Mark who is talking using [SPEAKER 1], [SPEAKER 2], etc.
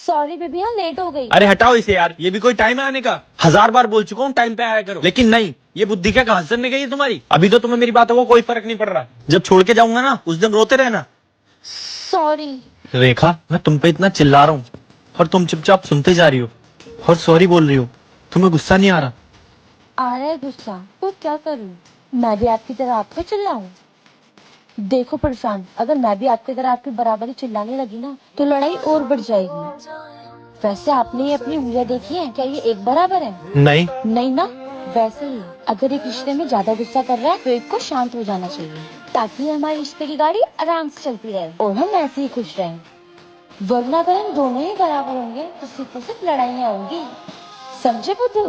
[SPEAKER 1] Sorry baby, हाँ late हो गई।
[SPEAKER 2] अरे हटाओ इसे यार, ये भी कोई टाइम है आने का? 1000 बार बोल चुका हूँ टाइम पे आया करो, लेकिन नहीं, ये बुद्धि क्या कहां से में गई है तुम्हारी? अभी तो तुम्हें मेरी बातों को कोई फर्क नहीं पड़ रहा। जब छोड़ के जाऊंगा ना, उस दिन रोते रहना।
[SPEAKER 1] सॉरी।
[SPEAKER 2] रेखा, मैं तुम पे इतना चिल्ला रहा हूँ और तुम चुपचाप सुनते जा रही हो और सॉरी बोल रही हो। तुम्हें गुस्सा नहीं आ रहा?
[SPEAKER 1] आ रहा है गुस्सा, तो क्या करूं? मैं भी आपकी तरह आप पे चिल्लाऊं? देखो प्रशांत, अगर मैं भी आपकी तरह आपके बराबर ही चिल्लाने लगी ना, तो लड़ाई और बढ़ जाएगी। वैसे आपने ये अपनी उंगलियां देखी हैं, क्या ये एक बराबर है?
[SPEAKER 2] नहीं।
[SPEAKER 1] नहीं ना। वैसे ही अगर एक रिश्ते में ज्यादा गुस्सा कर रहा है तो एक को शांत हो जाना चाहिए, ताकि हमारे रिश्ते की गाड़ी आराम से चलती रहे और हम ऐसे ही खुश रहें। वरना अगर हम दोनों ही बराबर होंगे तो सिर्फ और सिर्फ लड़ाइयाँ होंगी। समझे बुद्धू?